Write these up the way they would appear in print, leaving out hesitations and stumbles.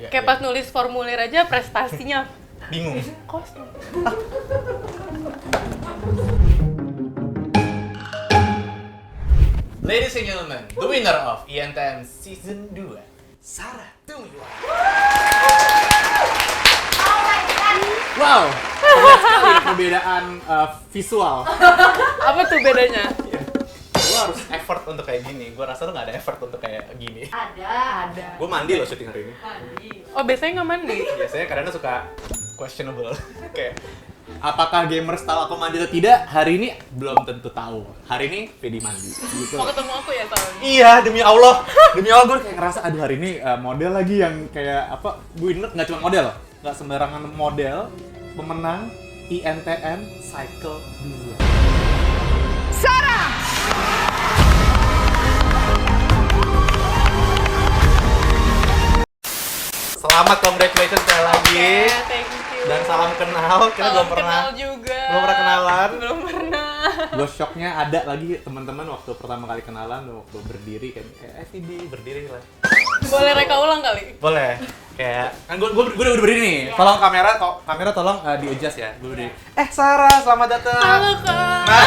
Kayak pas nulis formulir aja prestasinya bingung. kosong. Ladies and gentlemen, the winner of INTM Season 2, Sarah Tumiwa. Wow, terlihat sekali perbedaan visual. Apa tuh bedanya? Gue harus effort untuk kayak gini. Gue rasa lu nggak ada effort untuk kayak gini. Ada. Gue mandi loh syuting hari ini. Mandi. Oh, biasanya nggak mandi? Biasanya kadang suka questionable. Kayak apakah gamers tahu aku mandi atau tidak? Hari ini belum tentu tahu. Hari ini Vedi mandi. Gitu. Mau ketemu aku ya soalnya? Iya, demi Allah gue kayak ngerasa aduh hari ini model lagi yang kayak apa? Gue inget nggak cuma model, nggak sembarangan model, pemenang INTM Cycle 2. Selamat, congratulations sekali lagi. Thank you. Dan salam kenal, kita Salam belum pernah kenal juga. belum pernah kenalan. Belum pernah. Gue shocknya ada lagi teman-teman waktu pertama kali kenalan, waktu berdiri kan, Vidi berdiri lah. Boleh reka ulang kali? Boleh. Kayak kan gue udah berdiri nih. Tolong kamera tolong di-adjust ya. Gue berdiri. Sarah, selamat datang. Halo Kak. Nah,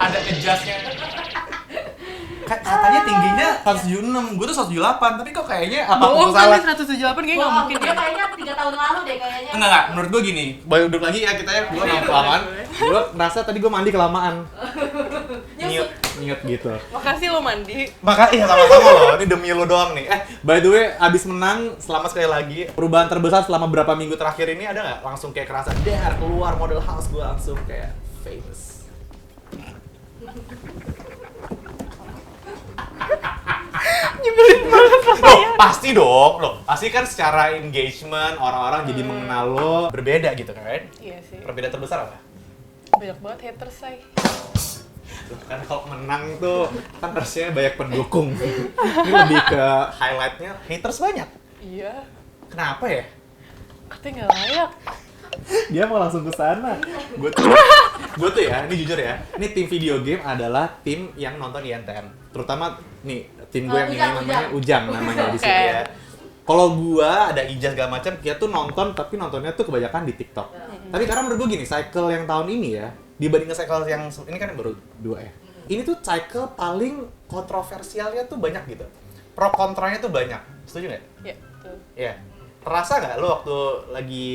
ada adjustnya. Katanya tingginya 176, gue tuh 178, tapi kok kayaknya apa Bohong salah? kali 178 kayaknya nggak mungkin ya. Kayaknya 3 tahun lalu deh kayaknya. Enggak, menurut gue gini. Baru duduk lagi ya kita ya, gue nggak kelamaan. Gue ngerasa tadi gue mandi kelamaan. Nyut gitu. Makasih lo mandi. Iya sama-sama loh, ini demi lo doang nih. By the way, abis menang, selamat sekali lagi. Perubahan terbesar selama berapa minggu terakhir ini ada nggak? Langsung kayak kerasa, keluar model house, gue langsung kayak famous. Nyebelin banget Loh, pasti dong. Pasti kan secara engagement, orang-orang jadi mengenal lo berbeda gitu kan? Iya sih. Perbedaan terbesar apa? Banyak banget haters say. Kan kalau menang tuh kan harusnya banyak pendukung. Ini lebih ke highlightnya haters banyak. Iya. Kenapa ya? Katanya nggak layak. Dia mau langsung ke sana. Gue tuh ya, ini jujur ya. Ini tim video game adalah tim yang nonton INTM. Terutama nih tim gue yang ini namanya Ujang namanya di sini Oke. ya. Kalau gua ada Ijaz segala macam, dia tuh nonton tapi nontonnya tuh kebanyakan di TikTok. Tapi karena menurut gue gini, cycle yang tahun ini ya, dibandingkan cycle yang ini kan baru 2 ya. Ini tuh cycle paling kontroversialnya tuh banyak gitu. Pro kontranya tuh banyak. Setuju nggak? Iya, betul. Iya. Terasa nggak lo waktu lagi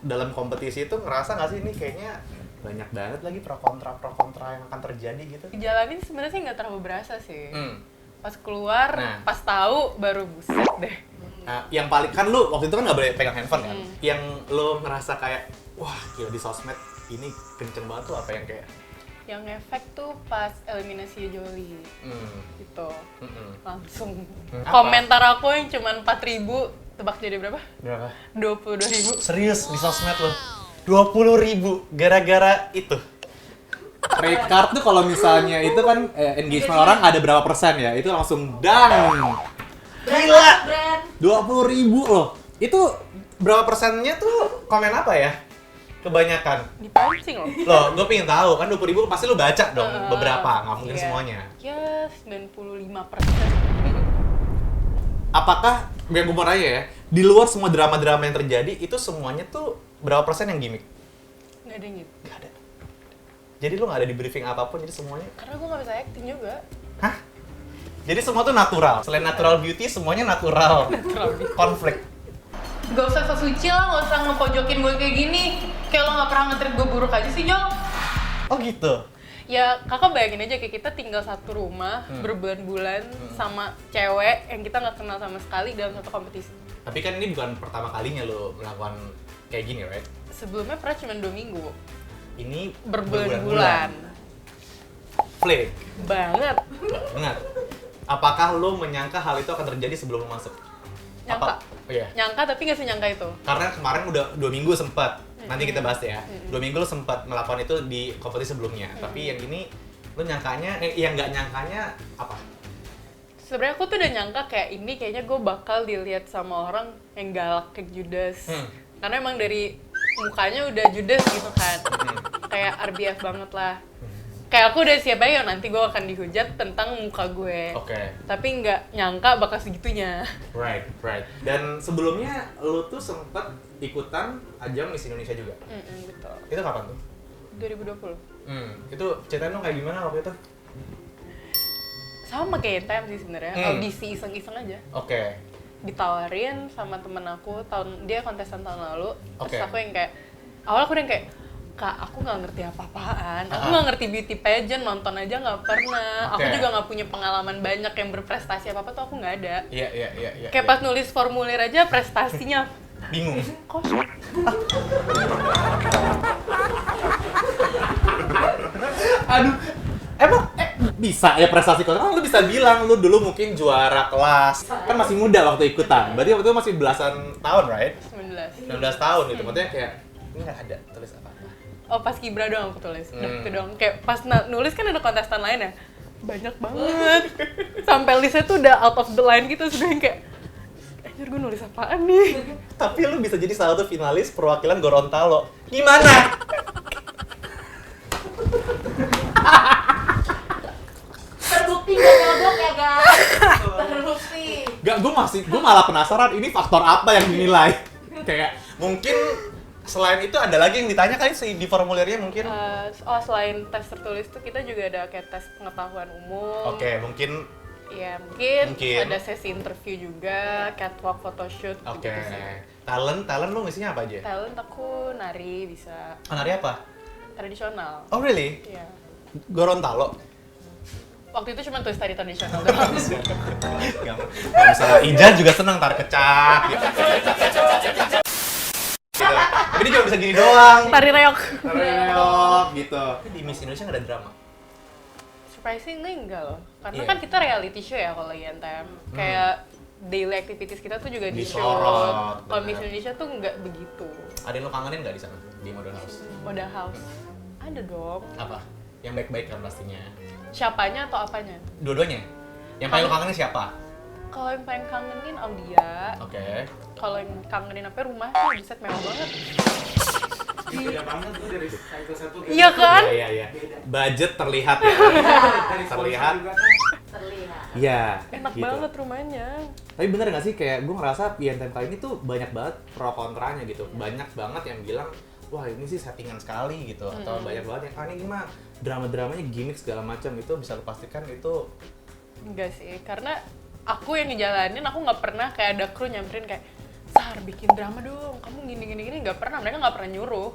dalam kompetisi itu ngerasa nggak sih ini kayaknya banyak banget lagi pro kontra yang akan terjadi gitu? Dijalanin sebenarnya sih nggak terlalu berasa sih. Hmm. Pas keluar, Nah. pas tahu baru buset deh. Nah, yang paling kan lu waktu itu kan nggak boleh pegang handphone kan? Yang lu ngerasa kayak wah gila di sosmed ini kenceng banget tuh apa yang kayak Yang efek tuh pas eliminasi Jolie gitu. Langsung Apa? komentar aku yang cuma 4.000, tebak jadi berapa? berapa? 22.000. Serius di sosmed lo? 20.000 gara-gara itu? Rate card tuh kalau misalnya itu kan engagement orang ada berapa persen ya? Itu langsung dang. Gila. Brand. 20.000 loh. Itu berapa persennya tuh komen apa ya? Kebanyakan. Dipancing loh. Loh, gue pengen tahu kan 20.000 pasti lu baca dong beberapa, nggak mungkin Iya. semuanya. Ya, 95%. Apakah, yang gue mau nanya ya, di luar semua drama-drama yang terjadi, itu semuanya tuh berapa persen yang gimmick? Nggak ada yang gitu. Gak ada. Jadi lu nggak ada di briefing apapun, jadi semuanya. Karena gue nggak bisa acting juga. Hah? Jadi semua tuh natural. Selain natural beauty, semuanya natural. Konflik. Gak usah sok suci lah, gak usah ngepojokin gue kayak gini. Kayak lo gak pernah nge-treat gue buruk aja sih, Jong. Oh gitu. Ya, kakak bayangin aja kayak kita tinggal satu rumah berbulan-bulan sama cewek yang kita nggak kenal sama sekali dalam satu kompetisi. Tapi kan ini bukan pertama kalinya lo melakukan kayak gini, right? Sebelumnya pernah cuma 2 minggu. Ini Berbulan-bulan. Flake. Banget. Banget. Apakah lo menyangka hal itu akan terjadi sebelum lo masuk? Nyangka. Oh iya. Nyangka tapi nggak senyangka itu. Karena kemarin udah 2 minggu sempat. Nanti kita bahas ya. 2 minggu lo sempat melakukan itu di kompetisi sebelumnya. Tapi yang ini lo nyangkanya, yang nggak nyangkanya apa? Sebenarnya aku tuh udah nyangka kayak ini kayaknya gue bakal dilihat sama orang yang galak kayak Judas. Karena emang dari mukanya udah Judas gitu kan. Kayak RBF banget lah. kayak aku udah siap aja nanti gue akan dihujat tentang muka gue. Oke. Tapi nggak nyangka bakal segitunya. Right. Dan sebelumnya lu tuh sempet ikutan ajang Miss Indonesia juga. Betul. Itu kapan tuh? 2020. Itu ceritain dong kayak gimana waktu itu? Sama kayak TM sih sebenarnya, audisi iseng-iseng aja. Oke. Ditawarin sama temen aku, dia kontestan tahun lalu. Oke. Terus aku yang kayak, awal aku yang kayak, Kak, aku nggak ngerti apa-apaan, aku nggak ngerti beauty pageant, nonton aja nggak pernah. Aku juga nggak punya pengalaman banyak yang berprestasi apa-apa tuh aku nggak ada. Iya. Kayak pas nulis formulir aja prestasinya Bingung. kosong. Aduh, emang bisa ya prestasi kau? Kan lu bisa bilang lu dulu mungkin juara kelas. Kan masih muda waktu ikutan. Berarti waktu itu masih belasan tahun, right? 19. 19 tahun gitu. Maksudnya kayak ini nggak ada tulis apa-apa. Oh, pas Kibra doang aku tulis. Udah itu doang. Kayak pas nulis kan ada kontestan lain ya. Banyak banget. Sampai listnya tuh udah out of the line gitu. Sudah yang kayak, anjir gue nulis apaan nih? Tapi lu bisa jadi salah satu finalis perwakilan Gorontalo. Gimana? Terbukti gak nyodok ya guys. Terbukti. Gue malah penasaran ini faktor apa yang dinilai. Kayak mungkin selain itu ada lagi yang ditanya kali sih di formulirnya mungkin. Selain tes tertulis tuh kita juga ada kayak tes pengetahuan umum. Oke, mungkin. Iya, mungkin Mungkin. ada sesi interview juga, catwalk, photoshoot Oke. gitu sih. Talent lu ngisinya apa aja? Talent aku nari bisa, Nari apa? tradisional. Oh really? Iya. Gorontalo? Waktu itu cuma tulis tari tradisional doang. Kalau misalnya Ijaz juga seneng tar kecak gitu. Tapi dia cuma bisa gini doang. Tari reok. Reok gitu. Tapi di Miss Indonesia nggak ada drama? Surprisingly enggak loh. Karena Iya. kan kita reality show ya kalau INTM. Kayak daily activities kita tuh juga di-shoot. Disorot, Kalau bener. Miss Indonesia tuh nggak begitu. Ada yang lo kangenin nggak di sana di Model House? Model house. Ada dong. Apa? Yang baik-baik kan pastinya. Siapanya atau apanya? Dua-duanya. Yang paling lo kangenin siapa? Kalau yang paling kangenin Audia. Oke. Kalau yang kangenin apa rumahnya, buset mewah banget. Beda banget tuh dari cycle satu ke Iya kan? Iya. Budget terlihat ya. dari Terlihat. sponsor juga kan. Terlihat. Iya. Enak gitu. banget rumahnya. Tapi bener gak sih kayak gue ngerasa INTM kali ini tuh banyak banget pro kontranya gitu. Banyak banget yang bilang, wah ini sih settingan sekali gitu. Atau banyak banget yang, ah ini gimana drama-dramanya gimmick segala macam. Itu bisa lo pastikan itu Enggak sih, karena aku yang ngejalanin, aku nggak pernah kayak ada kru nyamperin kayak, Sar bikin drama dong, kamu gini nggak pernah, mereka nggak pernah nyuruh.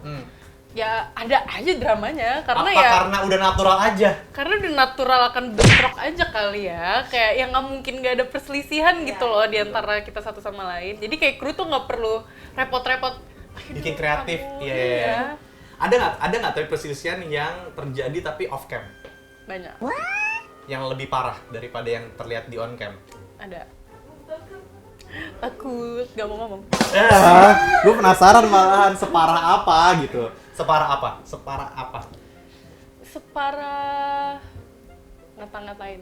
Ya ada aja dramanya, karena apa ya karena udah natural aja? karena udah natural akan bentrok aja kali ya, kayak yang nggak mungkin nggak ada perselisihan gitu loh di antara kita satu sama lain. Jadi kayak kru tuh nggak perlu repot-repot "Ayo Bikin dong, kreatif, kamu." iya. Ada nggak tapi perselisihan yang terjadi tapi off cam? Banyak, Yang lebih parah daripada yang terlihat di on cam? ada. Takut, nggak mau ngomong. Gue penasaran malahan separah apa gitu. Separah apa? Separah ngata-ngatain.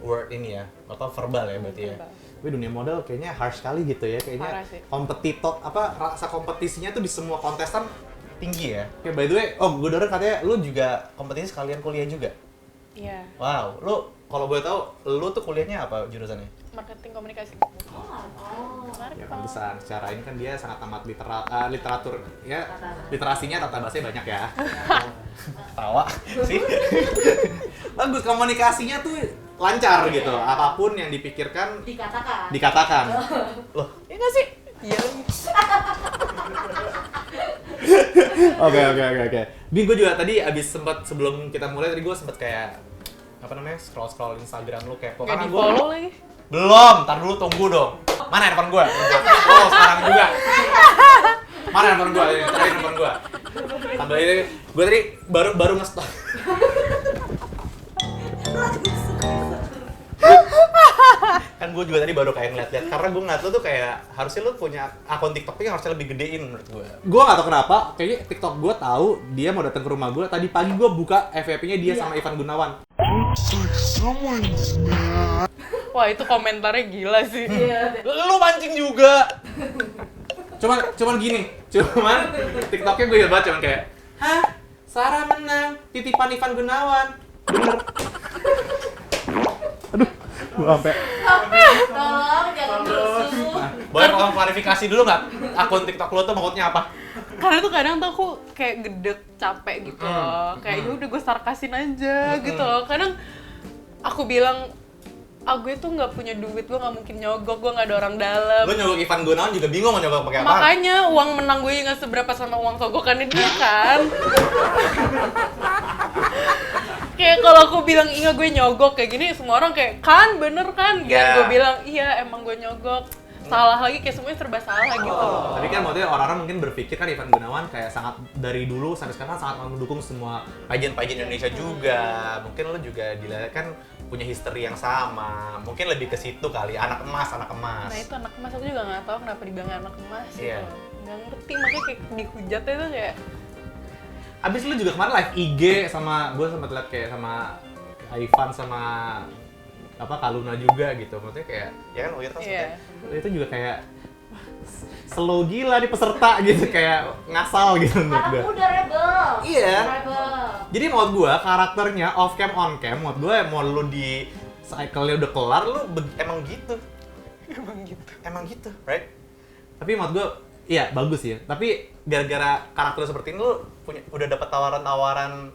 Word ini ya, atau verbal ya berarti ya. Verbal. Wih, dunia model kayaknya harsh sekali gitu ya, kayaknya Parah sih. kompetitor rasa kompetisinya tuh di semua kontestan tinggi ya. Oke, by the way, gue denger katanya lu juga kompetisi sekalian kuliah juga. Iya, Wow, lu kalau boleh tahu, lu tuh kuliahnya apa jurusannya? marketing komunikasi. Menarik Ya Pak. pantesan, secara ini kan dia sangat amat literatur ya, literasinya tata bahasanya banyak ya. Tawa sih. Bagus, komunikasinya tuh lancar gitu, apapun yang dipikirkan Dikatakan. Loh, Iya nggak sih? Iya lagi. Oke. Bin, gue juga tadi abis sebelum kita mulai tadi gue sempet kayak apa namanya scroll Instagram lu kepo Nggak karena di gue follow lagi. belum, tar dulu tunggu dong. Mana handphone gue? Oh sekarang juga. Mana handphone gue? Ini terakhir handphone gue. Sambil ini gue tadi baru nge-stop. Kan gue juga tadi baru kayak ngeliat-liat karena gue ngeliat lu tuh kayak harusnya lu punya akun TikTok yang harusnya lebih gedein menurut gue. Gue gak tau kenapa, kayaknya TikTok gue tahu dia mau datang ke rumah gue. Tadi pagi gue buka FYP-nya dia sama Ivan Gunawan. Wah itu komentarnya gila sih. Lu mancing juga. Cuman gini, TikToknya gue liat banget cuman kayak, hah? Sarah menang, titipan Ivan Gunawan. Bener. Aduh, gua sampai. Tolong jangan rusuh. Boleh tolong klarifikasi dulu nggak akun TikTok lo tuh maksudnya apa? Karena tuh kadang tuh aku kayak gedek, capek gitu loh. Kayak ya udah gue sarkasin aja gitu loh. Kadang aku bilang, gue tuh nggak punya duit, gue nggak mungkin nyogok, gue nggak ada orang dalam. Lo nyogok Ivan Gunawan juga bingung mau nyogok pakai apa? Makanya uang menang gue nggak seberapa sama uang sogokannya dia kan. Kayak kalau aku bilang iya gue nyogok kayak gini, semua orang kayak kan bener kan? Yeah. Gue bilang iya emang gue nyogok. Salah lagi, kayak semuanya serba salah gitu loh. Tapi kan maksudnya orang-orang mungkin berpikir kan Ivan Gunawan kayak sangat dari dulu sampai sekarang sangat mendukung semua pageant-pageant Indonesia juga. Mungkin lo juga dilihat kan punya history yang sama. Mungkin lebih ke situ kali, anak emas. Nah itu anak emas, aku juga nggak tahu kenapa dibilang anak emas gitu. Iya. Nggak ngerti, makanya kayak dihujatnya tuh kayak Abis lu juga kemarin live IG sama gue sempat liat kayak sama Ivan sama apa Kaluna juga gitu. Maksudnya kayak ya kan waktu itu Iya. itu juga kayak wah, slow gila nih peserta gitu, kayak ngasal gitu menurut Anak gue. muda rebel. Iya. Rebel. Jadi menurut gue karakternya off cam on cam, menurut gue mau lu di cycle-nya udah kelar lu emang gitu. Emang gitu, right? Tapi menurut gue iya bagus ya. Tapi gara-gara karakter seperti ini lu udah dapat tawaran-tawaran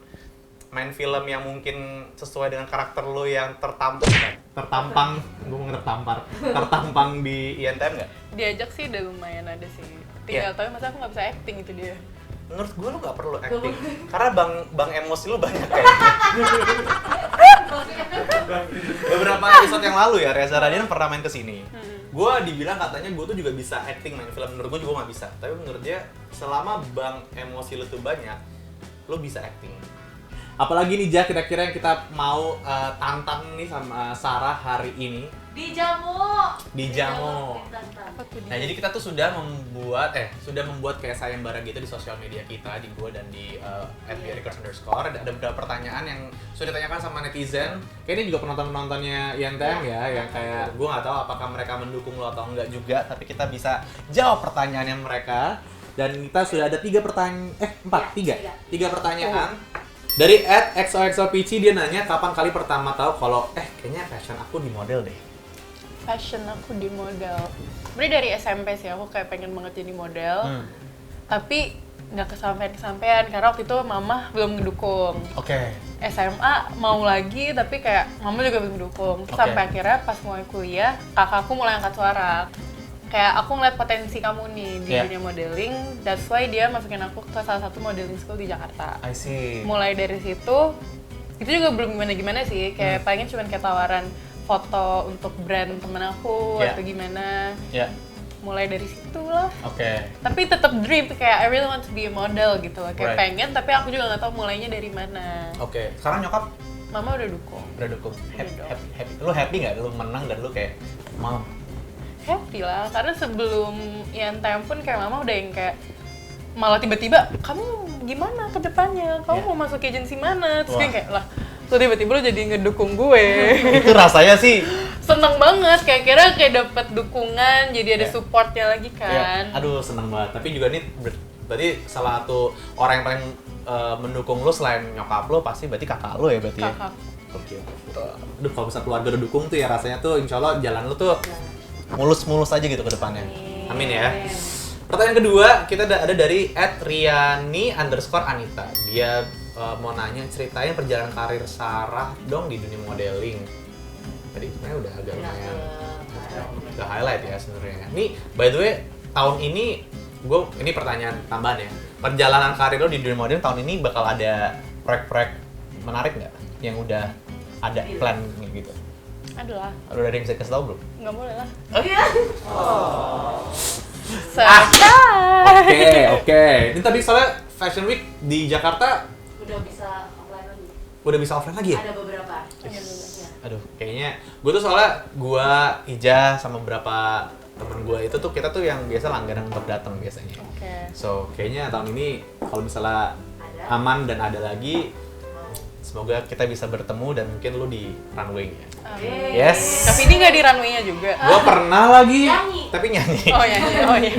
main film yang mungkin sesuai dengan karakter lu yang tertampang, gue mau tertampang di INTM nggak? diajak sih udah lumayan ada sih. Iya. Tinggal tahu masa aku nggak bisa acting itu dia. Menurut gue lu nggak perlu acting, karena bang emosi lu banyak kayaknya. Beberapa episode yang lalu ya Reza Radian pernah main kesini. Gue dibilang katanya gue tuh juga bisa acting main film, menurut gue juga nggak bisa. Tapi menurut dia selama bang emosi lu tuh banyak, lu bisa acting. Apalagi nih Ja, kira-kira yang kita mau tantang nih sama Sarah hari ini di jamu. Apa tuh dia? Nah jadi kita tuh sudah membuat kayak sayembara gitu di sosial media kita, di gue dan di @records_. Ada beberapa pertanyaan yang sudah ditanyakan sama netizen. Kayaknya juga penonton-penontonnya INTM ya, yang kayak gue nggak tahu apakah mereka mendukung lo atau enggak juga, tapi kita bisa jawab pertanyaannya mereka. Dan kita sudah ada 3 pertanyaan. Dari @xoxopici dia nanya kapan kali pertama tahu kalau kayaknya fashion aku di model deh. Fashion aku di model. Sebenarnya dari SMP sih aku kayak pengen banget jadi model. Tapi nggak kesampaian karena waktu itu mama belum ngedukung. Oke. SMA mau lagi tapi kayak mama juga belum ngedukung. Oke. Sampai akhirnya pas mulai kuliah, kakakku mulai angkat suara. Kayak aku ngeliat potensi kamu nih di Yeah. dunia modeling, that's why dia masukin aku ke salah satu modeling school di Jakarta. I see. Mulai dari situ, itu juga belum gimana-gimana sih, kayak paling cuman kayak tawaran foto untuk brand temen aku Yeah. atau gimana. Ya. Mulai dari situ lah. Oke. Tapi tetap dream, kayak I really want to be a model gitu loh. Kayak Right. pengen, tapi aku juga nggak tahu mulainya dari mana. Oke. Sekarang nyokap Mama udah dukung. udah dukung. Happy, Udah. happy. Lu happy nggak? Lu menang dan lu kayak mam. Happy lah, karena sebelum INTM pun kayak mama udah yang kayak malah tiba-tiba, kamu gimana ke depannya? Kamu mau masuk agensi mana? Terus Wah. kayak lah, tuh tiba-tiba lo jadi ngedukung gue. Itu rasanya sih. Seneng banget, kayak kira kayak dapet dukungan, jadi ada Ya. supportnya lagi kan. Ya, aduh seneng banget. Tapi juga nih berarti salah satu orang yang paling mendukung lu selain nyokap lu pasti berarti kakak lu ya berarti ya? Kakak. Oke. Aduh kalau misalnya keluarga udah dukung tuh ya rasanya tuh insya Allah jalan lu tuh mulus-mulus aja gitu ke depannya. Amin ya. Pertanyaan kedua kita ada dari @riani_anita. Dia mau nanya ceritain perjalanan karir Sarah dong di dunia modeling. Tadi sebenarnya udah agak lumayan udah highlight ya sebenarnya. Nih by the way tahun ini ini pertanyaan tambahan ya. Perjalanan karir lo di dunia modeling tahun ini bakal ada proyek-proyek menarik nggak yang udah ada plan gitu? Adalah, Udah ada yang bisa kasih tau belum? nggak boleh lah. Oh iya. Oke. Ini tadi soalnya Fashion Week di Jakarta Udah bisa offline lagi. udah bisa offline lagi ya? Ada beberapa. Iya. Aduh, kayaknya gue tuh soalnya Ija sama beberapa temen gue itu tuh kita tuh yang biasa langganan untuk datang biasanya. Oke. So kayaknya tahun ini kalau misalnya Ada. aman dan ada lagi, semoga kita bisa bertemu dan mungkin lu di runway-nya. Amin. Yes. Tapi ini nggak di runway-nya juga. Gue pernah lagi, Nyanyi. tapi nyanyi. Oh ya, oh ya.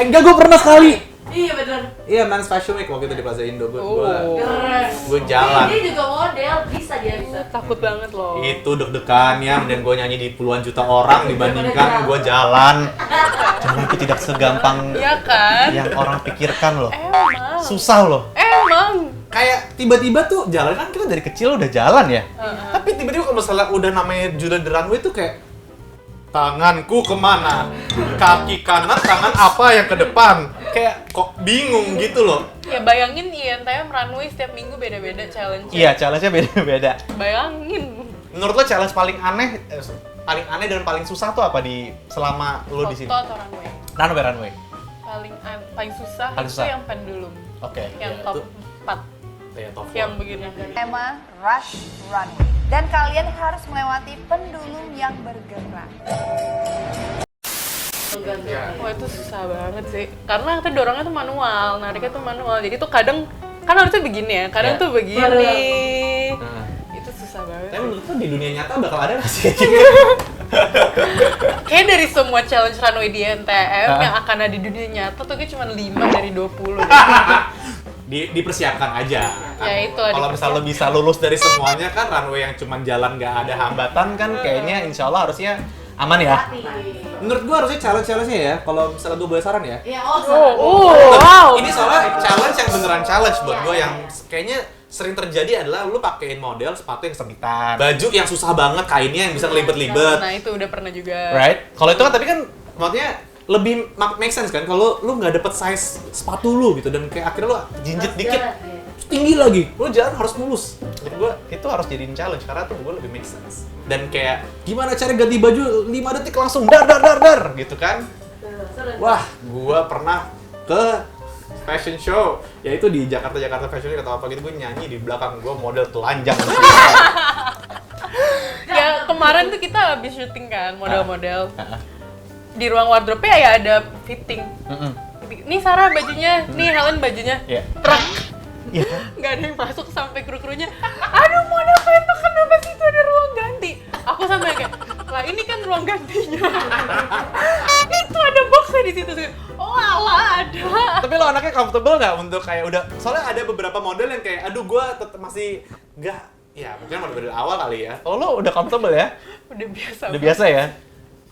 Enggak, gue pernah sekali. Iya bener. Iya, Men's Fashion Week waktu itu di Plaza Indo. Keren. Gue jalan. Dia juga model, bisa dia bisa. Takut banget loh. Itu deg-degan ya, dan gue nyanyi di puluhan juta orang dibandingkan gue jalan. Jalan itu tidak segampang Iya kan? yang orang pikirkan loh. Emang. Susah loh. Emang. Kayak tiba-tiba tuh jalan kan kita dari kecil udah jalan ya. Tapi tiba-tiba kalau misalnya udah namanya judul The Runway tuh kayak tanganku kemana, kaki kanan, tangan apa yang ke depan, kayak kok bingung gitu loh. Ya bayangin INTM runway setiap minggu beda-beda challenge. Iya, challenge-nya beda-beda. Bayangin. Menurut lo challenge paling aneh dan paling susah tuh apa di selama lo di sini? Foto atau runway? Runway. Paling susah Paling itu susah. yang pendulum. Oke. Yang ya, top itu 4. ya, top Yang 4. begini. Tema Rush Runway. Dan kalian harus melewati pendulum yang bergerak. Wah itu susah banget sih. Karena kita dorongnya tuh manual, nariknya tuh manual. Jadi tuh kadang kan harusnya begini ya, kadang Ya. tuh begini. Nah, Itu susah banget. tapi sih. menurut lo di dunia nyata bakal ada nggak sih? Kayak dari semua challenge runway di NTM Ah. yang akan ada di dunia nyata tuh kayak cuma 5 dari 20. Dipersiapkan aja. Ya, itulah Kalau misalnya lo bisa lulus dari semuanya kan runway yang cuma jalan nggak ada hambatan kan kayaknya insya Allah harusnya aman ya. Menurut gua harusnya challenge-nya ya, kalau misalnya gua boleh saran ya. Ya, Wow. Ini soalnya challenge yang beneran challenge buat gua yang kayaknya sering terjadi adalah lu pakein model sepatu yang sempitan, baju yang susah banget kainnya yang bisa ngelibet-libet. Nah itu udah pernah juga. Right? Kalau itu kan tapi kan maksudnya lebih make sense kan kalau lu nggak dapet size sepatu lu gitu dan kayak akhirnya lu jinjit dikit tinggi lagi, lu jalan harus mulus. Menurut gua itu harus jadiin challenge karena tuh gua lebih make sense. Dan kayak gimana cara ganti baju 5 detik langsung dar gitu kan. Wah, gua pernah ke fashion show, yaitu di Jakarta Fashion Week atau apa gitu, gua nyanyi di belakang gua model telanjang. Ya kemarin tuh kita habis syuting kan model-model. Di ruang wardrobe ya ada fitting. Nih Sarah bajunya, nih Helen bajunya. Iya. Prak. Iya. Nggak ada yang masuk sampai kru-krunya. Aduh model itu kenapa sih itu ada ruang ganti? Aku sampai kayak, lah ini kan ruang gantinya. Itu ada boxnya di situ. Oh alah ada. Tapi lo anaknya comfortable nggak untuk kayak udah, soalnya ada beberapa model yang kayak aduh gua tetap masih nggak, ya mungkin model dari awal kali ya. Oh lo udah comfortable ya? Udah biasa. Udah biasa ya?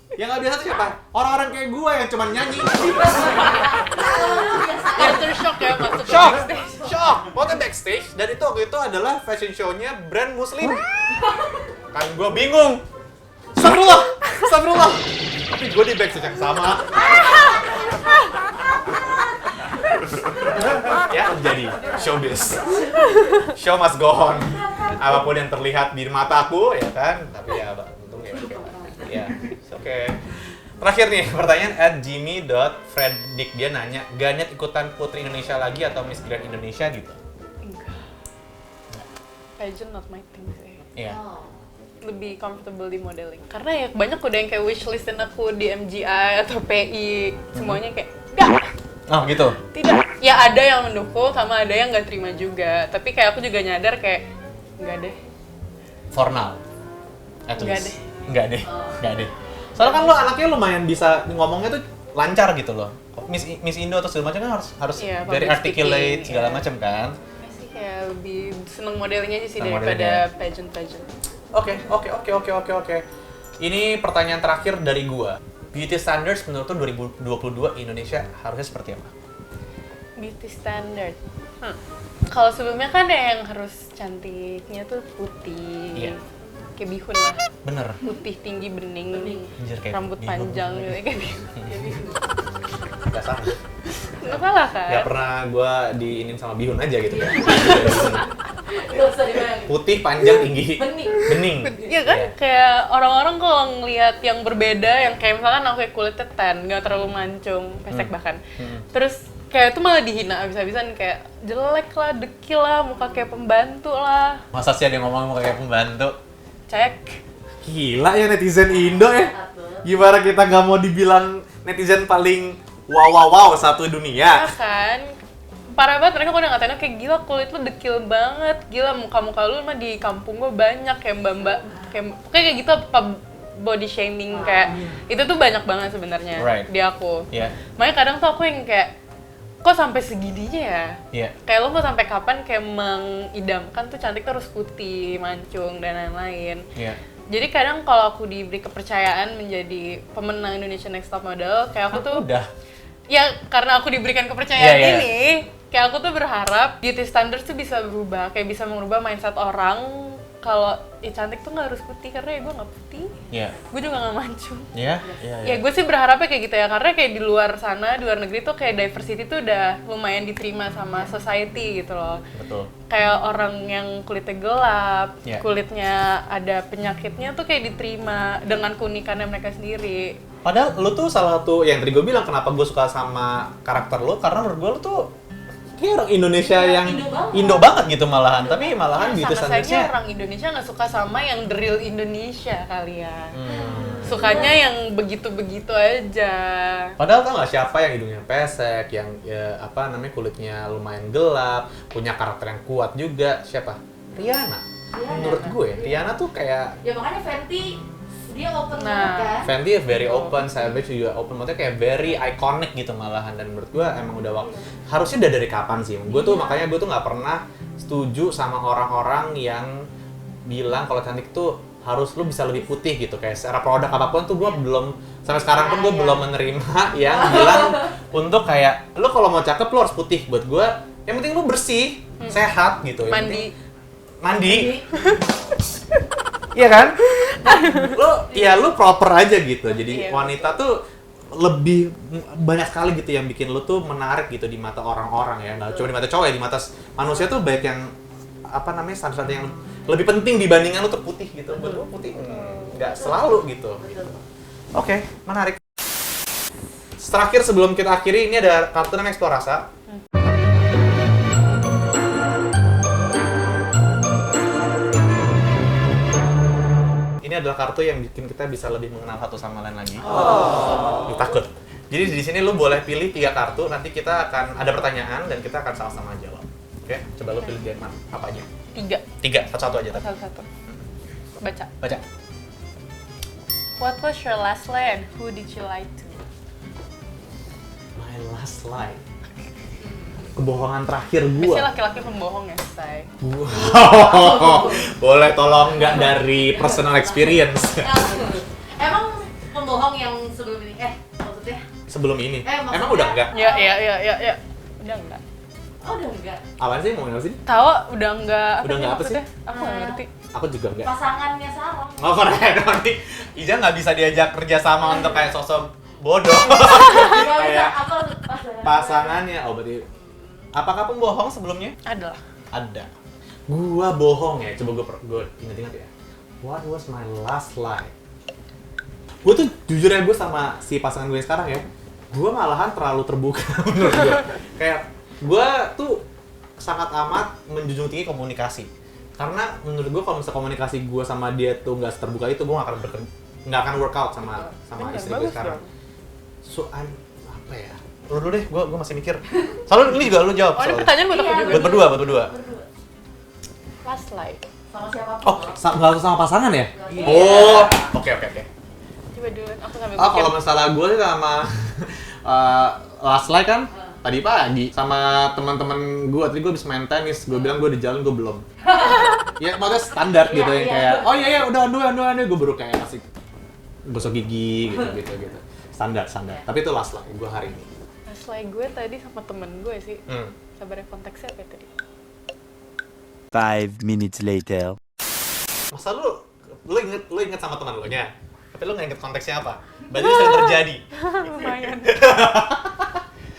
Yang nggak biasa tuh siapa? Orang-orang kayak gua yang cuma nyanyi. Culture shock ya masuk ke Shock! backstage. Shock! Pokoknya backstage, dan itu waktu itu adalah fashion show-nya brand muslim. Kan gua bingung. Astagfirullah! Tapi gua di backstage yang sama. Ya, jadi showbiz. Show must go on. Apapun yang terlihat di mataku, ya kan? Tapi ya, untung ya oke lah. Ya, oke. Terakhir nih, pertanyaan @jimmy.freddik. Dia nanya, gak niat ikutan Putri Indonesia lagi atau Miss Grand Indonesia gitu? Enggak. Pageant not my thing sih. Iya. Lebih comfortable di modeling. Karena ya banyak udah yang kayak wishlistin aku di MGI atau PI. Semuanya kayak, enggak. Oh gitu? Tidak. Ya ada yang mendukung sama ada yang nggak terima juga. Tapi kayak aku juga nyadar kayak, enggak deh. For now? At Nggak least. deh. Nggak deh. Soalnya kan lo anaknya lumayan bisa ngomongnya tuh lancar gitu loh. Miss Indo atau segala macam kan harus Iya, very public articulate speaking, segala iya. macam kan. Masih kayak lebih seneng modelingnya aja sih Seneng daripada modelingnya. pageant. Oke. Ini pertanyaan terakhir dari gua. Beauty standards menurut lo 2022 Indonesia harusnya seperti apa? Beauty standard. Kalau sebelumnya kan ada yang harus cantiknya tuh putih. Iya. Kayak bihun lah. Bener. Putih, tinggi, bening. Anjir, kayak Rambut bihun. panjang gitu kayak bihun. Gak salah. Nggak salah kan? Gak pernah gua diinin sama bihun aja gitu kan. Gak usah dibayangin. Putih, panjang, tinggi. Bening. Iya kan? Kayak orang-orang kalau ngelihat yang berbeda, yang kayak misalkan aku kayak kulitnya tan, nggak terlalu mancung, pesek bahkan. Terus kayak itu malah dihina abis-abisan, kayak jelek lah, dekil lah, muka kayak pembantu lah. Masa sih ada yang ngomong kayak pembantu? Cek. Gila ya netizen Indo ya. Gimana kita nggak mau dibilang netizen paling wow satu dunia? Ya kan? Parah banget, mereka udah ngatain kayak gila kulit lu dekil banget, gila muka-muka lu mah di kampung gua banyak kayak mbak-mbak, kayak gitu apa body shaming kayak itu tuh banyak banget sebenarnya Right. di aku. Iya. Makanya kadang tuh aku yang kayak kok sampai segininya ya? Iya. Kayak lo mau sampai kapan kayak mengidamkan tuh cantik terus putih, mancung dan lain-lain. Iya. Jadi kadang kalau aku diberi kepercayaan menjadi pemenang Indonesia Next Top Model, kayak aku tuh Udah. ya karena aku diberikan kepercayaan Iya, iya. ini, kayak aku tuh berharap beauty standards tuh bisa berubah, kayak bisa mengubah mindset orang kalau cantik tuh nggak harus putih, karena ya gue nggak putih, Iya. gue juga nggak mancung. Iya. Iya. Ya gue sih berharapnya kayak gitu ya, karena kayak di luar sana, di luar negeri tuh kayak diversity tuh udah lumayan diterima sama society gitu loh. Betul. Kayak orang yang kulitnya gelap, Yeah. kulitnya ada penyakitnya tuh kayak diterima dengan keunikannya mereka sendiri. Padahal lu tuh salah satu yang tadi gue bilang kenapa gue suka sama karakter lu, karena menurut gue lu tuh kayak orang Indonesia yang Indo banget gitu malahan. Tapi malahan beauty Sama saja standards-nya orang Indonesia nggak suka sama yang the real Indonesia kali ya. Sukanya yang begitu-begitu aja. Padahal tau gak siapa yang hidungnya pesek, yang ya, apa namanya kulitnya lumayan gelap, punya karakter yang kuat juga. Siapa? Rihanna. Menurut gue, Rihanna tuh kayak Ya makanya Fenty dia open Nah. banget kan. Fenty very open, Savage juga open, maksudnya kayak very iconic gitu malahan. Dan menurut gue emang udah harusnya udah dari kapan sih? Gue tuh makanya gue tuh nggak pernah setuju sama orang-orang yang bilang kalau cantik tuh harus lu bisa lebih putih gitu. Kayak secara produk apapun tuh gue belum, sampai sekarang pun gue belum menerima yang bilang untuk kayak lu kalau mau cakep lu harus putih. Buat gue yang penting lu bersih, sehat gitu. Yang Mandi. penting- mandi. Iya kan? Lu proper aja gitu. Jadi Iya, wanita tuh lebih banyak sekali gitu yang bikin lu tuh menarik gitu di mata orang-orang ya. Nggak cuma di mata cowok ya, di mata manusia tuh banyak yang apa namanya standar yang lebih penting dibandingkan lu tuh putih gitu. Buat gua putih nggak selalu gitu. Oke, menarik. Terakhir sebelum kita akhiri, ini ada kartu namanya Explorasa. Ini adalah kartu yang bikin kita bisa lebih mengenal satu sama lain lagi. Takut. Jadi di sini lu boleh pilih 3 kartu, nanti kita akan ada pertanyaan dan kita akan sama-sama jawab. Oke, coba lu pilih dari mana? Apa aja? 3, 3, satu-satu aja tapi. satu-satu. Baca. Baca. What was your last lie and who did you lie to? My last lie. Kebohongan terakhir Biasanya gua. laki-laki pembohong ya, say. Boleh tolong nggak dari personal experience? Emang pembohong yang sebelum ini maksudnya? Sebelum ini. Maksudnya- Emang udah enggak? Ya. Udah enggak. Oh udah enggak. Apaan sih ngomongin apa sih? Tahu udah enggak. Udah enggak apa sih? maksudnya? Aku nggak ngerti. Aku juga enggak. Pasangannya Sarah. Oh, keren nih. Ija nggak bisa diajak kerja sama untuk kayak sosok bodoh. Gak bisa Kayak apa pasangannya. Oh, berarti apakah pembohong sebelumnya? Adalah. Ada. Gua bohong ya. Coba gue ingat-ingat ya. What was my last lie? Gue tuh jujur ya, gue sama si pasangan gue sekarang ya, gue malahan terlalu terbuka menurut gue. Kayak gue tuh sangat amat menjunjung tinggi komunikasi. Karena menurut gue kalau misalnya komunikasi gue sama dia tuh nggak terbuka itu, gue nggak akan workout sama Bener, istri gue bagus sekarang. dong. So apa ya? Lu dulu deh, gue masih mikir. Soalnya ini juga lu jawab. Oh, ini soalnya. pertanyaan buat aku Iya, juga. Buat berdua. berdua. Last lie. Sama siapapun. Oh, nggak harus sama pasangan ya? Iya. Oh, oke. Coba duluan, aku sambil Ah, mikir. kalau masalah gue sih sama last lie kan tadi pagi sama teman-teman gue. Tadi gue habis main tenis, gue bilang gue di jalan, gue belum. Ya maksudnya standar gitu yang Iya. kayak oh iya udah gue baru kayak masih gosok gigi gitu. Standar. Tapi itu last lie gue hari ini. Last lie gue tadi sama temen gue sih. Hmm. Sabarnya konteksnya apa ya tadi? 5 minutes later. Masa lu inget sama teman lu nya? Tapi lu nggak inget konteksnya apa? Berarti itu sering terjadi. Lumayan.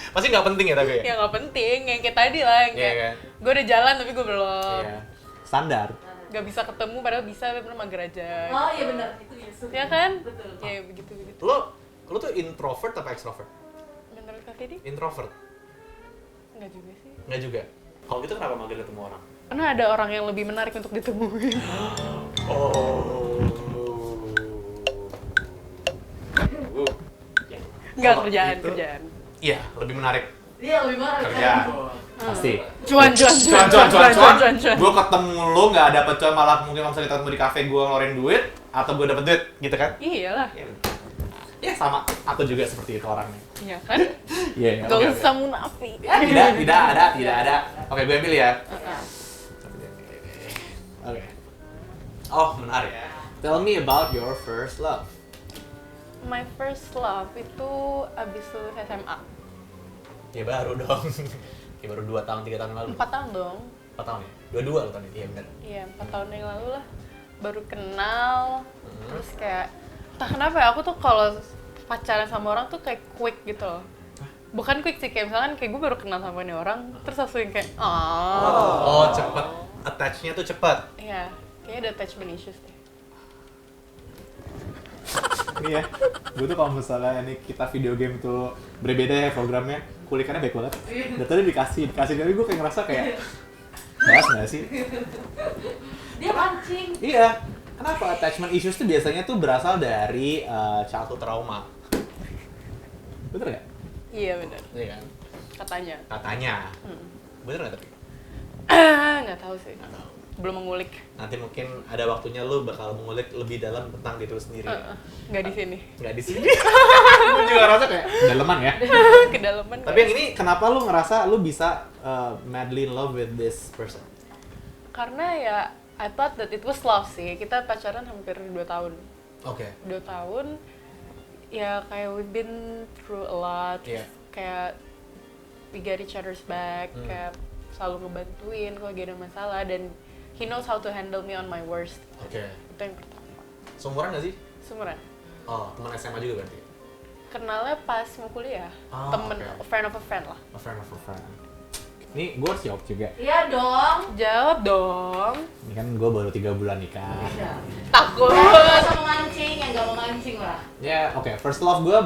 Pasti nggak penting ya tapi ya? Ya nggak penting, yang kayak tadi lah, yang Iya kayak kan? gue udah jalan tapi gue belum. Iya. Standar. Gak bisa ketemu padahal bisa, tapi belum mager aja. Oh iya benar itu ya. Ya kan? Betul. Ya begitu. Lu tuh introvert apa extrovert? Menurut Kak Fedi? Introvert. Enggak juga sih. Nggak juga. Kalau gitu kenapa mager ketemu orang? Karena ada orang yang lebih menarik untuk ditemui. Oh. Enggak, Kalau kerjaan. gitu, Iya, lebih menarik Dia lebih marah kerja. Pasti. Cuan. Gue ketemu lu nggak dapet cuan, malah mungkin kalau misalnya ketemu di kafe gue ngeluarin duit atau gue dapet duit, gitu kan? Iyalah. Ya sama. Aku juga seperti itu orangnya. Iya kan? Iya, Gak oke, usah munafik. Tidak ada. Oke, gue pilih ya. Oke. Oh, menarik. Tell me about your first love. My first love itu abis lulus SMA. Ya baru dong. Ya baru 2 tahun, 3 tahun lalu. 4 tahun dong. 4 tahun ya? 22 lo tadi, iya bener. Iya, 4 tahun yang lalu lah. Baru kenal, terus kayak entah kenapa ya, aku tuh kalau pacaran sama orang tuh kayak quick gitu loh. Bukan quick sih, kayak misalkan kayak gue baru kenal sama ini orang, terus langsung kayak Oh, cepet. Attach-nya tuh cepet. Iya, kayaknya ada attachment issues deh. Ini ya, gue tuh kalau misalnya ini kita video game tuh berbeda ya programnya, kulikannya baik banget. Datanya dikasih dari gue kayak ngerasa kayak bahas nggak sih? Dia mancing. Iya. Kenapa attachment issues tuh biasanya tuh berasal dari childhood trauma? Bener nggak? Iya benar, Iya kan? katanya. Bener nggak tapi? Nggak tahu sih, Nggak tahu. belum mengulik. Nanti mungkin ada waktunya lu bakal mengulik lebih dalam tentang diri lu sendiri. Nggak di sini. Nggak di sini. Gue juga ngerasa kayak daleman ya. Kedalaman. Tapi yang ini kenapa lu ngerasa lu bisa madly in love with this person? Karena ya I thought that it was love sih. Kita pacaran hampir 2 tahun. Oke. 2 tahun ya kayak we've been through a lot. Iya. Kayak we got each other's back, kayak selalu ngebantuin kalau lagi ada masalah, dan he knows how to handle me on my worst. Oke. Itu yang pertama. Seumuran nggak sih? Seumuran. Oh, teman SMA juga berarti? Kenalnya pas mau kuliah. Oh, Temen, oke. friend of a friend lah. A friend of a friend. Ini gue harus jawab juga. Iya dong. Jawab dong. Ini kan gue baru 3 bulan nikah. Iya. Takut. Yang bisa memancing, yang gak memancing lah. Ya, oke. First love gue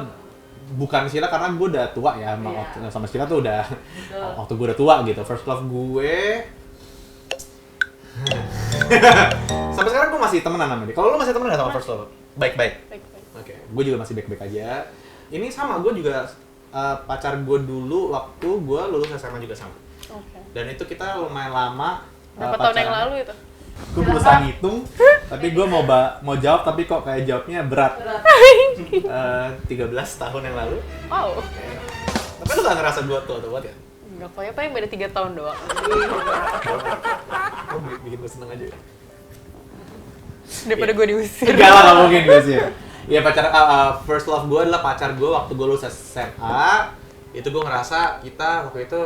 bukan Sheila karena gue udah tua ya. Iya. Sama Sheila tuh udah Betul. waktu gue udah tua gitu. First love gue sampai sekarang gue masih temenan sama dia. Kalau lu masih temenan nggak sama first love? Baik-baik. Baik-baik. Oke, gue juga masih baik-baik aja. Ini sama, gue juga pacar gue dulu waktu gue lulus SMA juga sama. Oke. Dan itu kita lumayan lama. Berapa tahun yang lalu itu? Gue berusaha ngitung, tapi gue mau jawab tapi kok kayak jawabnya berat. 13 tahun yang lalu. Wow. Tapi lu gak ngerasa gue tua banget ya? Enggak, pokoknya paling beda 3 tahun doang. Lu bikin gue seneng aja. Daripada gue diusir. Enggak lah, gak mungkin gue sih. Ya pacar first love gue adalah pacar gue waktu gue lulus SMA. Itu gue ngerasa kita waktu itu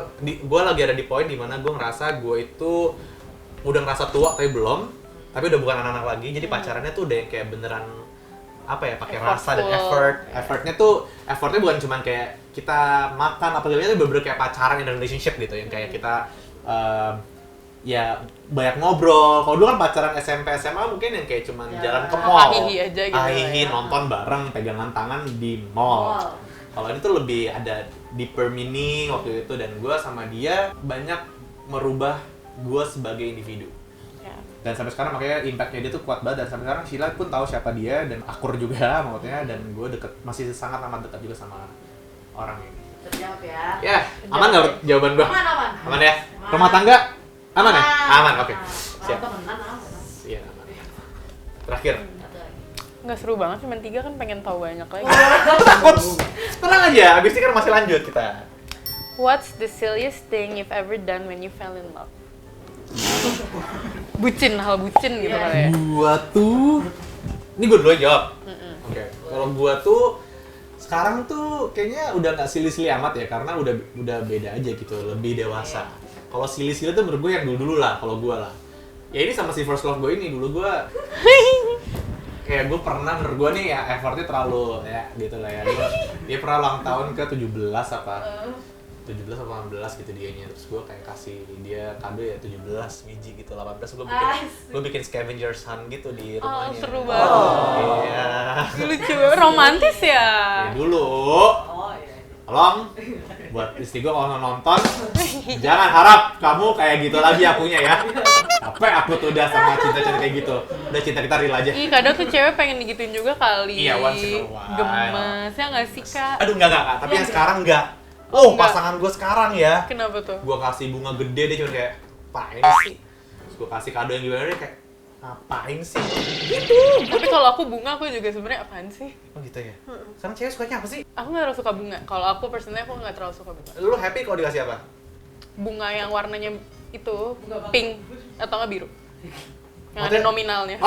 gue lagi ada di poin dimana gue ngerasa gue itu udah ngerasa tua tapi belum, tapi udah bukan anak-anak lagi. Jadi pacarannya tuh udah yang kayak beneran apa ya, pakai rasa dan effortnya bukan cuman kayak kita makan apa gitu, itu bener-bener kayak pacaran in a relationship gitu, yang kayak kita ya banyak ngobrol. Kalau dulu kan pacaran SMP SMA mungkin yang kayak cuman jalan ke mall, Ahihi aja gitu ahihi, ya. nonton bareng, pegangan tangan di mall. Kalau ini tuh lebih ada deeper meaning waktu itu, dan gue sama dia banyak merubah gue sebagai individu. Ya. Dan sampai sekarang makanya impact-nya dia tuh kuat banget, dan sampai sekarang Sheila pun tahu siapa dia dan akur juga maksudnya, dan gue masih sangat amat dekat juga sama orang ini. Terjawab ya. Ya, aman nggak jawaban gue? Aman. Aman ya? Rumah tangga? Aman ya? Aman, oke. Siap. Temenan aman. Iya, aman. Terakhir. Satu lagi. Nggak seru banget, cuma 3 kan pengen tahu banyak lagi. Takut. Tenang aja, abis ini kan masih lanjut kita. What's the silliest thing you've ever done when you fell in love? Hal bucin gitu Iya. kali ya. Gua tuh, ini gue dulu jawab. Oke. Kalau gua tuh sekarang tuh kayaknya udah nggak silly-silly amat ya, karena udah beda aja gitu, lebih dewasa. Kalau silly-silly tuh menurut gue yang dulu lah, kalau gua lah. Ya ini sama si first love gue ini, dulu gua kayak gue pernah, menurut gue nih ya effortnya terlalu ya gitu lah ya. Dia pernah ulang tahun ke 17 apa 17 atau 18 gitu dianya, terus gue kayak kasih dia kado ya 17 biji gitu, 18 gue bikin scavenger's hunt gitu di rumahnya. Seru banget. Iya. Lucu banget, romantis ya. Ya dulu, Oh iya. tolong buat istri gue kalau nonton, jangan harap kamu kayak gitu lagi akunya ya. Capek aku tuh udah sama cinta-cinta kayak gitu. Udah cinta kita real aja. Ih, kadang tuh cewek pengen digituin juga kali. Iya, once in a while. Gemes, ya nggak sih, Kak? Aduh enggak. Tapi yang sekarang enggak. Oh, enggak. Pasangan gue sekarang ya. Kenapa tuh? Gue kasih bunga gede, dia cuma kayak, "Pak, ini sih." Terus gue kasih kado yang gimana, dia kayak, Ngapain sih? Tapi kalau aku bunga, aku juga sebenarnya apaan sih? Oh gitu ya? Sekarang cewek sukanya apa sih? Aku nggak terlalu suka bunga. Kalau aku personally aku nggak terlalu suka bunga. Lu happy kalau dikasih apa? Bunga yang warnanya itu pink atau nggak biru. Yang ada Maksudnya- nominalnya.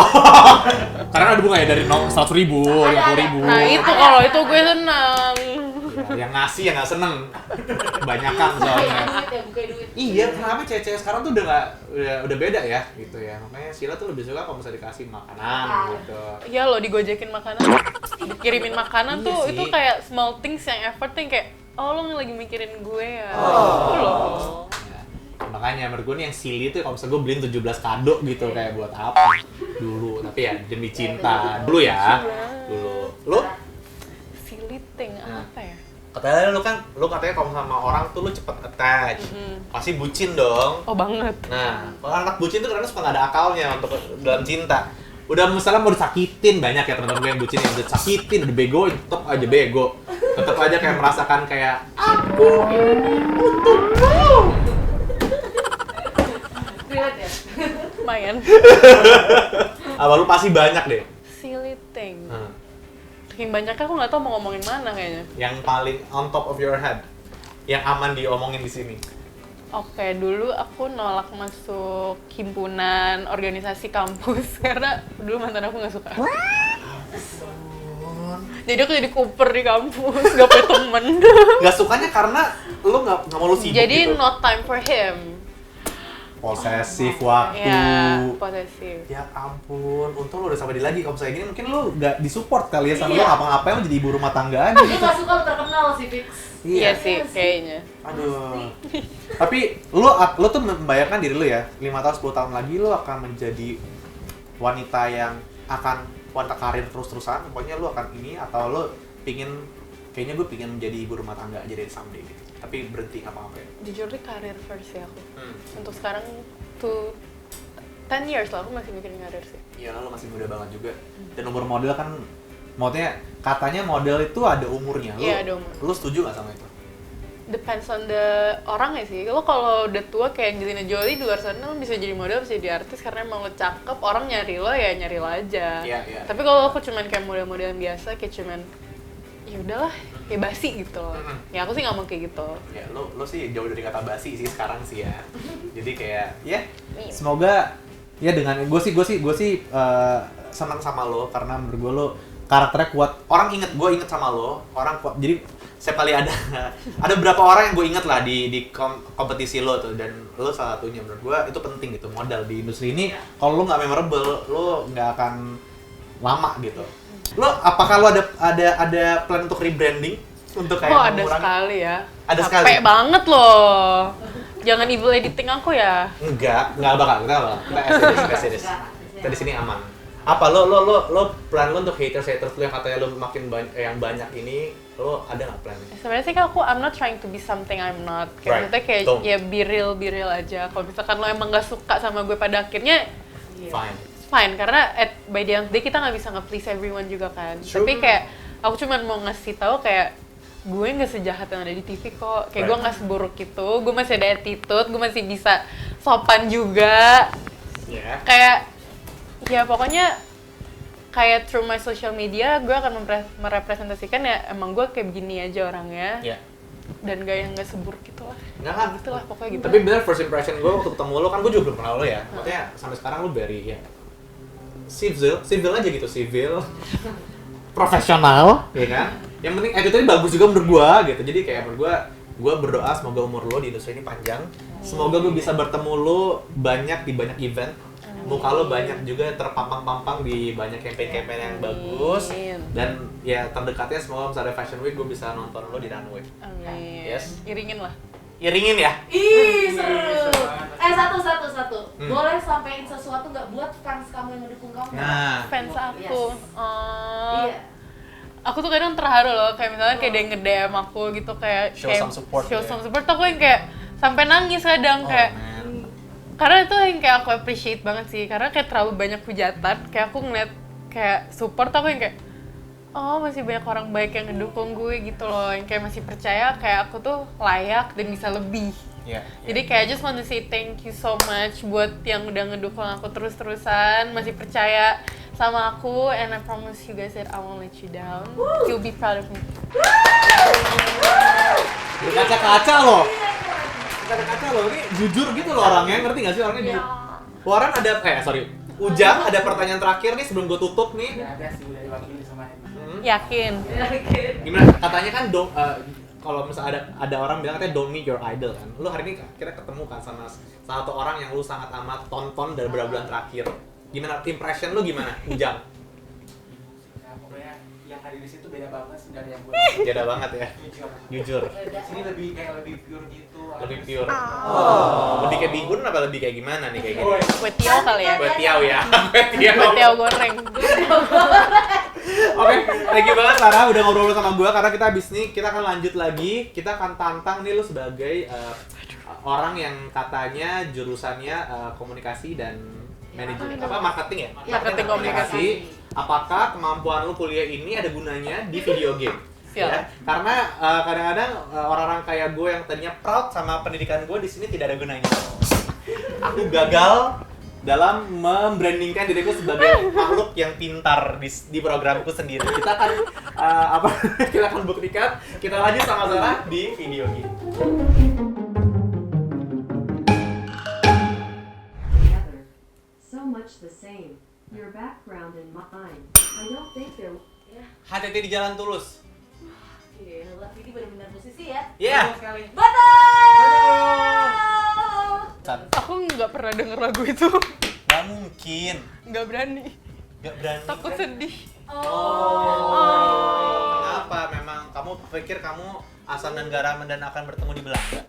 Karena ada bunga ya dari 100.000, 50.000. Nah itu kalau itu gue senang. Ya, yang ngasih yang nggak seneng. Kebanyakan soalnya. Duit ya, buka duit. Iya, kenapa cewek-cewek sekarang tuh udah beda ya gitu ya. Makanya Sheila tuh lebih suka kalau misalnya dikasih makanan gitu. Iya loh, digojekin makanan, dikirimin makanan Iya tuh sih. itu kayak small things yang effort yang kayak oh lo lagi mikirin gue ya. Gitu loh. Ya, makanya menurut gue nih yang silly tuh kalau misalnya gue beliin 17 kado gitu kayak buat apa dulu, tapi ya demi cinta dulu ya. Dulu. Lu Silly thing apa ya? katanya lu katanya kalau sama orang tuh lu cepet attach. Pasti bucin dong. Oh banget. Nah, kalau anak bucin tuh kadang suka nggak ada akalnya untuk dalam cinta. Udah misalnya mau disakitin, banyak ya teman-teman gue yang bucin yang udah disakitin, udah begoin, tetap aja bego. Tetap aja kayak merasakan kayak aku untukmu. Relate ya? Lumayan. Apa lu pasti banyak deh. Silly thing. Nah, Saking banyaknya aku nggak tahu mau ngomongin mana kayaknya. yang paling on top of your head, yang aman diomongin di sini. Oke, dulu aku nolak masuk himpunan organisasi kampus karena dulu mantan aku nggak suka. Jadi aku jadi kuper di kampus, gak punya temen. Gak sukanya karena lu nggak mau lu sibuk Jadi gitu. not time for him. Posesif waktu. Ya, posesif. Ya ampun, untung lu udah sama dia lagi. Kalau misalnya gini mungkin lu gak disupport kali ya sama lu Iya. ngapa-ngapain lu jadi ibu rumah tangga aja Dia gitu. gak suka lu terkenal sih, Fix. Iya sih, kayaknya. Aduh. Tapi lu tuh membayangkan diri lu ya, 5 tahun 10 tahun lagi lu akan menjadi wanita yang akan wanita karir terus-terusan. Pokoknya lu akan ini atau lu kayaknya gue pingin menjadi ibu rumah tangga aja dari someday gitu. Tapi berhenti apa-apa ya. Jujur deh karir first ya aku. Untuk sekarang tuh 10 years lah aku masih mikirin karir sih. Iya, lu masih muda banget juga. Dan umur model kan maksudnya katanya model itu ada umurnya. Iya, ada umur. Lu setuju gak sama itu? Depends on the orang ya sih. Lo kalau udah tua kayak Angelina Jolie di luar sana lo bisa jadi model, bisa jadi artis karena emang lo cakep, orang nyari lo ya nyari lo aja. Iya, iya. Tapi kalau aku cuman kayak model-model yang biasa kayak cuman ya udahlah, kayak basi gitu loh. Ya aku sih nggak mau kayak gitu. Ya, lu sih jauh dari kata basi sih sekarang sih ya. Jadi kayak ya semoga ya dengan gue sih senang sama lo karena menurut gue lo karakternya kuat. Orang gue inget sama lo, orang kuat. Jadi setiap kali ada beberapa orang yang gue inget lah di kompetisi lo tuh, dan lo salah satunya. Menurut gue itu penting gitu, modal di industri ini. Kalau lo nggak memorable, lo nggak akan lama gitu. Lo apakah lo ada plan untuk rebranding untuk kayak Oh ada mengurangi- sekali ya. Ada Capek sekali? banget loh. Jangan evil editing aku ya. Enggak bakal. Kita serius. Kita di sini aman. Apa lo plan lo untuk haters lo yang katanya lo makin banyak ini, lo ada nggak plan? Sebenarnya sih kan I'm not trying to be something I'm not. Right. Kayak maksudnya kayak Don't. ya be real aja. Kalau misalkan lo emang gak suka sama gue pada akhirnya Fine. fine, karena by the end of the day kita nggak bisa nge-please everyone juga kan. True. Tapi kayak aku cuma mau ngasih tahu kayak gue nggak sejahat yang ada di TV kok. Kayak gue Right. nggak seburuk itu. Gue masih ada attitude, gue masih bisa sopan juga. Ya. Kayak ya pokoknya kayak through my social media gue akan merepresentasikan ya emang gue kayak begini aja orangnya. Ya. Dan gak yang nggak seburuk gitu lah. Nggak kan? Gitu lah pokoknya gitu. Tapi bener first impression gue waktu ketemu lo kan gue juga belum kenal lo ya. Maksudnya sampai sekarang lo very ya civil aja gitu, civil. Profesional, ya kan? Yang penting attitude-nya bagus juga menurut gue gitu. Jadi kayak menurut gue berdoa semoga umur lo di industri ini panjang. Semoga gue bisa bertemu lo banyak di banyak event. Muka lo banyak juga terpampang-pampang di banyak campaign-campaign yang bagus. Dan ya terdekatnya semoga misalnya Fashion Week gue bisa nonton lo di runway. Amin. Yes. Iringin lah. Iringin ya? Ih, seru. Satu. Boleh sampein sesuatu nggak buat fans kamu yang mendukung kamu? Nah, Fans aku. Iya. Aku tuh kadang terharu loh, kayak misalnya kayak dia nge-DM aku gitu kayak Show kayak some support show ya. some support aku yang kayak sampai nangis kadang kayak man. karena itu yang kayak aku appreciate banget sih, karena kayak terlalu banyak hujatan, kayak aku ngeliat kayak support aku yang kayak oh masih banyak orang baik yang ngedukung gue gitu loh, yang kayak masih percaya kayak aku tuh layak dan bisa lebih Iya. Jadi kayak I just want to say thank you so much buat yang udah ngedukung aku terus-terusan, masih percaya sama aku, and I promise you guys that I won't let you down. You'll be proud of me. Berkaca-kaca loh. Berkaca-kaca loh. Ini jujur gitu loh orangnya, ngerti gak sih orangnya? Warren ada, Ujang ada pertanyaan terakhir nih sebelum gue tutup nih. Ada sih udah diwakili sama Edi. Yakin. Gimana? Katanya kan kalau misalnya ada orang bilang katanya don't meet your idol kan. Lu hari ini kita ketemu kan sama satu orang yang lu sangat amat tonton dari beberapa bulan terakhir. Gimana impression lu gimana, Ujang? Ya pokoknya yang hadir di situ beda banget sih dari yang gue. Beda banget ya. Jujur. Sini lebih pure gitu. Lebih pure. Lebih kayak bihun apa lebih kayak gimana nih kayak gini? Kue tiaw kali ya. Kue tiaw ya. Kue tiaw goreng. Oke, thank you banget Sarah udah ngobrol sama gue karena kita habis nih kita akan lanjut lagi. Kita akan tantang nih lu sebagai orang yang katanya jurusannya komunikasi dan manajemen marketing ya? Marketing komunikasi. Apakah kemampuan lu kuliah ini ada gunanya di video game? Ya, karena kadang-kadang orang-orang kayak gue yang tadinya proud sama pendidikan gue di sini tidak ada gunanya. Aku gagal dalam membrandingkan diriku sebagai makhluk yang pintar di programku sendiri. Kita akan kita akan buktikan. Kita lanjut sama Sarah di video game. Together, so much the same. Your background and mine. I don't think they're. HTT di Jalan Tulus. Gila, ini benar-benar musisi ya. Iya. Betul. Aku nggak pernah denger lagu itu. Gak mungkin. Nggak berani. Gak berani. Takut sedih. Kenapa? Memang kamu pikir kamu asam dan garam dan akan bertemu di Belanda?